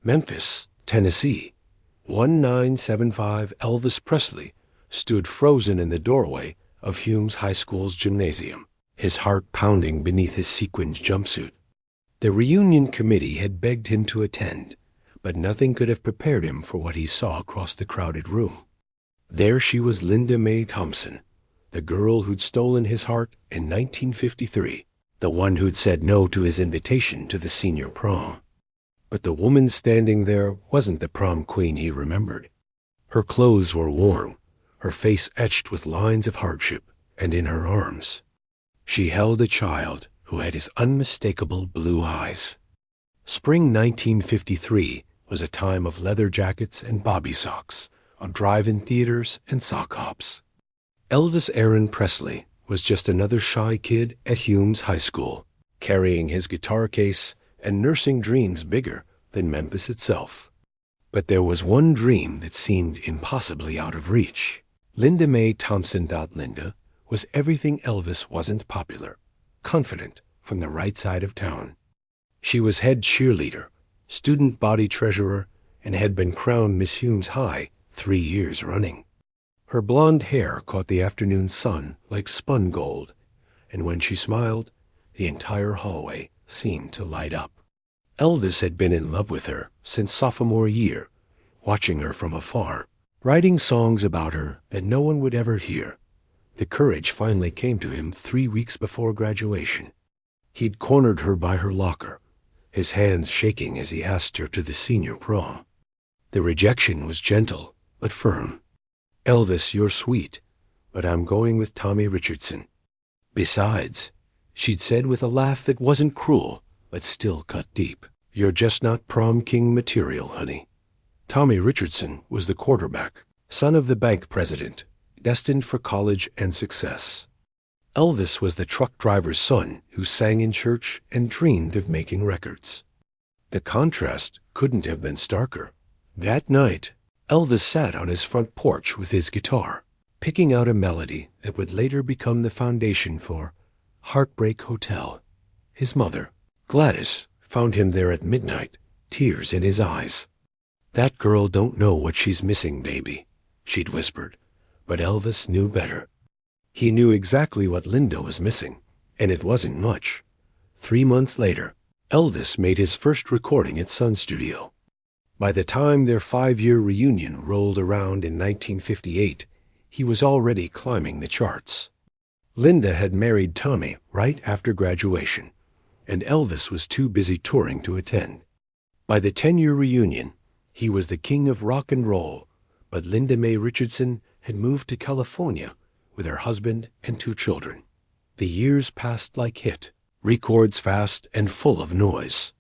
Memphis, Tennessee. 1975 Elvis Presley stood frozen in the doorway of Hume's High School's gymnasium, his heart pounding beneath his sequined jumpsuit. The reunion committee had begged him to attend, but nothing could have prepared him for what he saw across the crowded room. There she was, Mae Thompson, the girl who'd stolen his heart in 1953, the one who'd said no to his invitation to the senior prom. But the woman standing there wasn't the prom queen he remembered. Her clothes were worn, her face etched with lines of hardship, and in her arms she held a child who had his unmistakable blue eyes. Spring 1953 was a time of leather jackets and bobby socks, on drive-in theaters and sock hops. Elvis Aaron Presley was just another shy kid at Hume's High School, carrying his guitar case and nursing dreams bigger than Memphis itself. But there was one dream that seemed impossibly out of reach. Mae Thompson. Linda was everything Elvis wasn't: popular, confident, from the right side of town. She was head cheerleader, student body treasurer, and had been crowned Miss Hume's High 3 years running. Her blonde hair caught the afternoon sun like spun gold, and when she smiled, the entire hallway seemed to light up. Elvis had been in love with her since sophomore year, watching her from afar, writing songs about her that no one would ever hear. The courage finally came to him 3 weeks before graduation. He'd cornered her by her locker, his hands shaking as he asked her to the senior prom. The rejection was gentle but firm. "Elvis, you're sweet, but I'm going with Tommy Richardson. Besides," she'd said with a laugh that wasn't cruel, but still cut deep, "you're just not prom king material, honey." Tommy Richardson was the quarterback, son of the bank president, destined for college and success. Elvis was the truck driver's son who sang in church and dreamed of making records. The contrast couldn't have been starker. That night, Elvis sat on his front porch with his guitar, picking out a melody that would later become the foundation for Heartbreak Hotel. His mother, Gladys, found him there at midnight, tears in his eyes. "That girl don't know what she's missing, baby," she'd whispered, but Elvis knew better. He knew exactly what Linda was missing, and it wasn't much. 3 months later, Elvis made his first recording at Sun Studio. By the time their 5-year reunion rolled around in 1958, he was already climbing the charts. Linda had married Tommy right after graduation, and Elvis was too busy touring to attend. By the 10-year reunion, he was the king of rock and roll, but Mae Richardson had moved to California with her husband and 2 children. The years passed like hit, records fast and full of noise.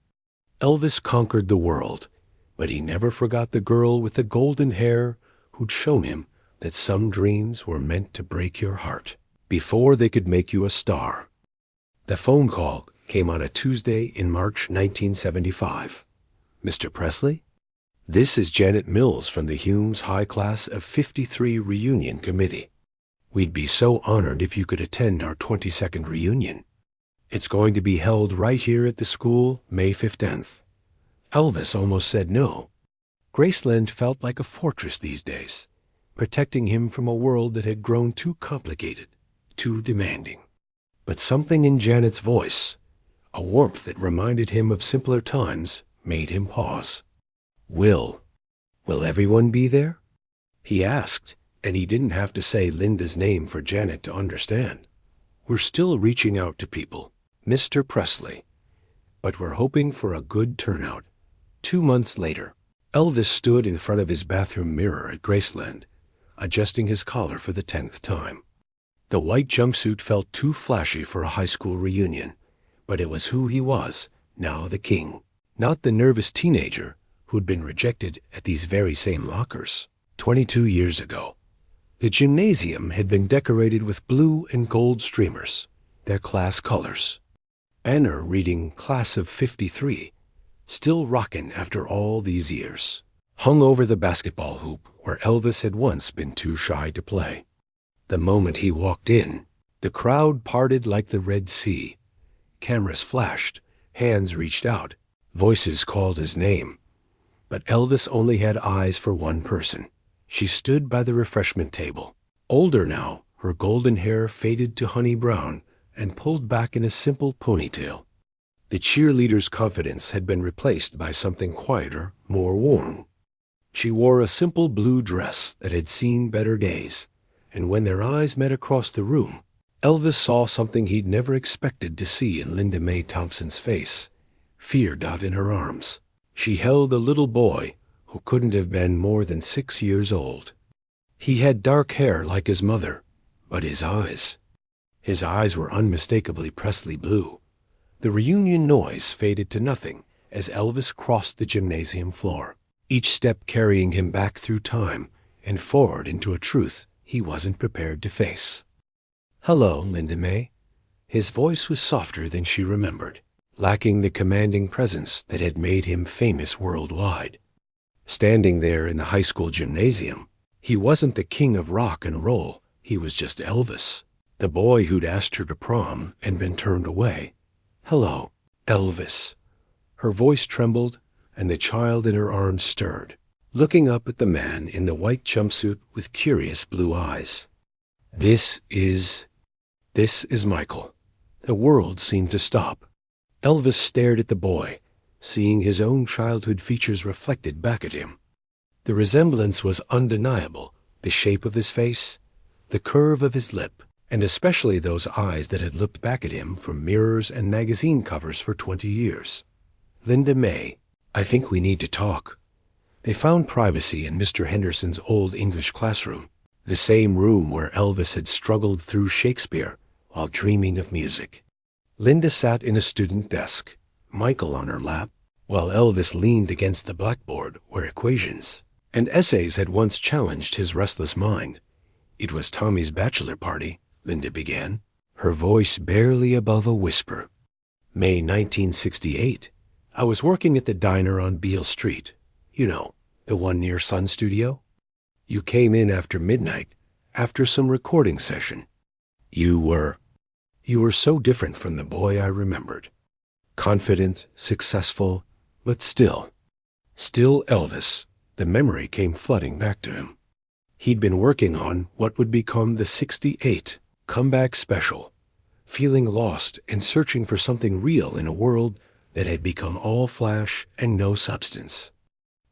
Elvis conquered the world, but he never forgot the girl with the golden hair who'd shown him that some dreams were meant to break your heart before they could make you a star. The phone call came on a Tuesday in March 1975. "Mr. Presley? This is Janet Mills from the Hume's High Class of '53 Reunion Committee. We'd be so honored if you could attend our 22nd reunion. It's going to be held right here at the school May 15th. Elvis almost said no. Graceland felt like a fortress these days, protecting him from a world that had grown too complicated, too demanding. But something in Janet's voice, a warmth that reminded him of simpler times, made him pause. Will everyone be there?" he asked, and he didn't have to say Linda's name for Janet to understand. "We're still reaching out to people, Mr. Presley, but we're hoping for a good turnout." 2 months later, Elvis stood in front of his bathroom mirror at Graceland, adjusting his collar for the 10th time. The white jumpsuit felt too flashy for a high school reunion, but it was who he was, now the king, not the nervous teenager who'd been rejected at these very same lockers 22 years ago. The gymnasium had been decorated with blue and gold streamers, their class colors. Banner reading Class of '53, still rockin' after all these years, hung over the basketball hoop where Elvis had once been too shy to play. The moment he walked in, the crowd parted like the Red Sea. Cameras flashed, hands reached out, voices called his name. But Elvis only had eyes for one person. She stood by the refreshment table. Older now, her golden hair faded to honey brown and pulled back in a simple ponytail. The cheerleader's confidence had been replaced by something quieter, more worn. She wore a simple blue dress that had seen better days, and when their eyes met across the room, Elvis saw something he'd never expected to see in Linda Mae Thompson's face, fear in her arms. She held a little boy who couldn't have been more than 6 years old. He had dark hair like his mother, but his eyes were unmistakably Presley blue. The reunion noise faded to nothing as Elvis crossed the gymnasium floor, each step carrying him back through time and forward into a truth he wasn't prepared to face. "Hello, Linda Mae." His voice was softer than she remembered, lacking the commanding presence that had made him famous worldwide. Standing there in the high school gymnasium, he wasn't the king of rock and roll, he was just Elvis, the boy who'd asked her to prom and been turned away. "Hello, Elvis." Her voice trembled, and the child in her arms stirred, looking up at the man in the white jumpsuit with curious blue eyes. This is Michael." The world seemed to stop. Elvis stared at the boy, seeing his own childhood features reflected back at him. The resemblance was undeniable, the shape of his face, the curve of his lip, and especially those eyes that had looked back at him from mirrors and magazine covers for 20 years. "Linda Mae, I think we need to talk." They found privacy in Mr. Henderson's old English classroom, the same room where Elvis had struggled through Shakespeare while dreaming of music. Linda sat in a student desk, Michael on her lap, while Elvis leaned against the blackboard where equations and essays had once challenged his restless mind. "It was Tommy's bachelor party," Linda began, her voice barely above a whisper. "May 1968. I was working at the diner on Beale Street. You know, the one near Sun Studio. You came in after midnight, after some recording session. You were so different from the boy I remembered. Confident, successful, but still Elvis." The memory came flooding back to him. He'd been working on what would become the '68 comeback special, feeling lost and searching for something real in a world that had become all flash and no substance.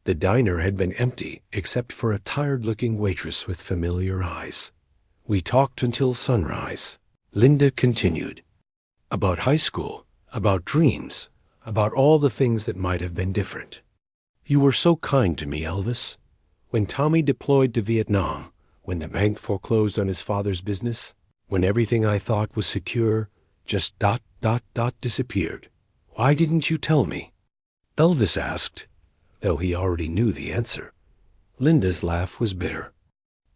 The diner had been empty except for a tired-looking waitress with familiar eyes. "We talked until sunrise," Linda continued. "About high school, about dreams, about all the things that might have been different. You were so kind to me, Elvis. When Tommy deployed to Vietnam, when the bank foreclosed on his father's business, when everything I thought was secure just disappeared. Why didn't you tell me?" Elvis asked, though he already knew the answer. Linda's laugh was bitter.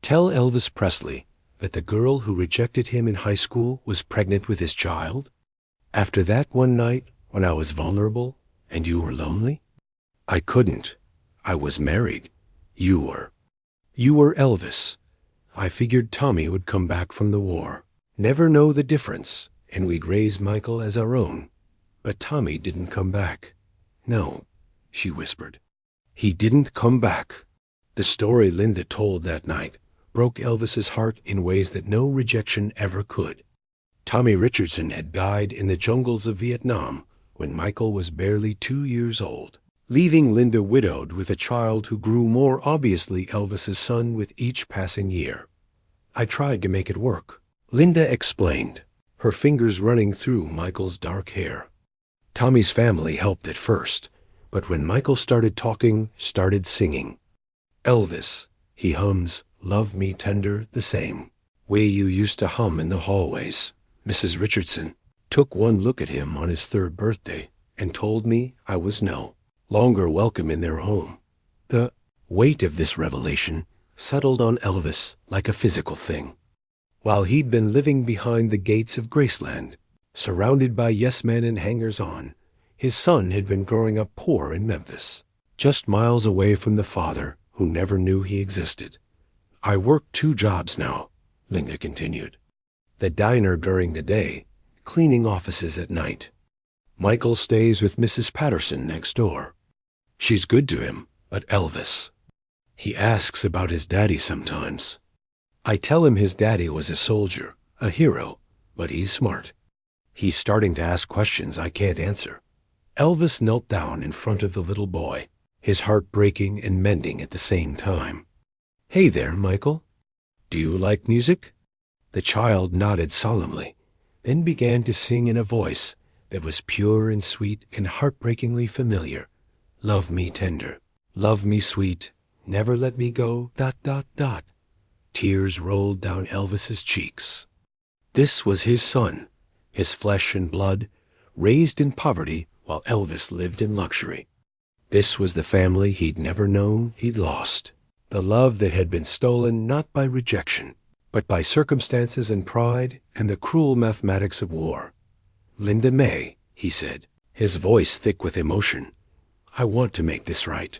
"Tell Elvis Presley that the girl who rejected him in high school was pregnant with his child? After that one night when I was vulnerable and you were lonely? I couldn't. I was married. You were Elvis. I figured Tommy would come back from the war, never know the difference, and we'd raise Michael as our own. But Tommy didn't come back." "No," she whispered. "He didn't come back." The story Linda told that night broke Elvis's heart in ways that no rejection ever could. Tommy Richardson had died in the jungles of Vietnam when Michael was barely 2 years old, leaving Linda widowed with a child who grew more obviously Elvis's son with each passing year. "I tried to make it work," Linda explained, her fingers running through Michael's dark hair. "Tommy's family helped at first, but when Michael started talking, started singing, 'Elvis,' he hums, 'Love me tender,' the same way you used to hum in the hallways." Mrs. Richardson took one look at him on his 3rd birthday and told me I was no longer welcome in their home. The weight of this revelation settled on Elvis like a physical thing. While he'd been living behind the gates of Graceland, surrounded by yes-men and hangers-on, his son had been growing up poor in Memphis, just miles away from the father who never knew he existed. "I work 2 jobs now," Linda continued. "The diner during the day, cleaning offices at night. Michael stays with Mrs. Patterson next door. She's good to him, But Elvis, he asks about his daddy sometimes. I tell him his daddy was a soldier, a hero, but he's smart. He's starting to ask questions I can't answer. Elvis knelt down in front of the little boy, his heart breaking and mending at the same time. "Hey there, Michael. Do you like music?" The child nodded solemnly, then began to sing in a voice that was pure and sweet and heartbreakingly familiar. "Love me tender, love me sweet, never let me go, ... Tears rolled down Elvis's cheeks. This was his son, his flesh and blood, raised in poverty while Elvis lived in luxury. This was the family he'd never known he'd lost. The love that had been stolen not by rejection, but by circumstances and pride and the cruel mathematics of war. "Linda Mae," he said, his voice thick with emotion, "I want to make this right.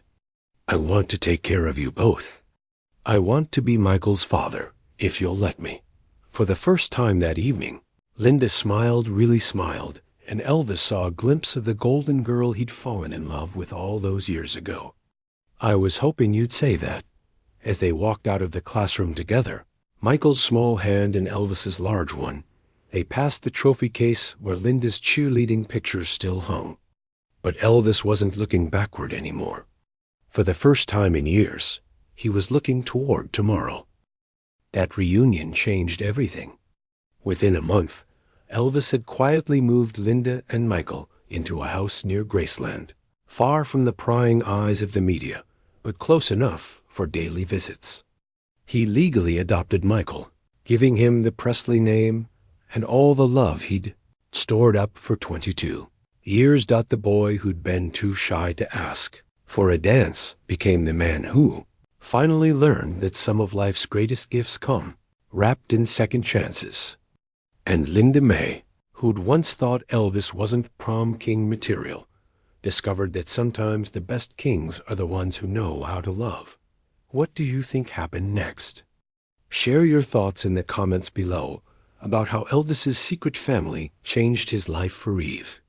I want to take care of you both. I want to be Michael's father, if you'll let me." For the first time that evening, Linda smiled, really smiled, and Elvis saw a glimpse of the golden girl he'd fallen in love with all those years ago. "I was hoping you'd say that." As they walked out of the classroom together, Michael's small hand in Elvis's large one, they passed the trophy case where Linda's cheerleading picture still hung. But Elvis wasn't looking backward anymore. For the first time in years, he was looking toward tomorrow. That reunion changed everything. Within a month, Elvis had quietly moved Linda and Michael into a house near Graceland, far from the prying eyes of the media, but close enough for daily visits. He legally adopted Michael, giving him the Presley name and all the love he'd stored up for 22 years. The boy who'd been too shy to ask for a dance became the man who finally learned that some of life's greatest gifts come wrapped in second chances. And Linda Mae, who'd once thought Elvis wasn't prom king material, discovered that sometimes the best kings are the ones who know how to love. What do you think happened next? Share your thoughts in the comments below about how Elvis's secret family changed his life for Eve.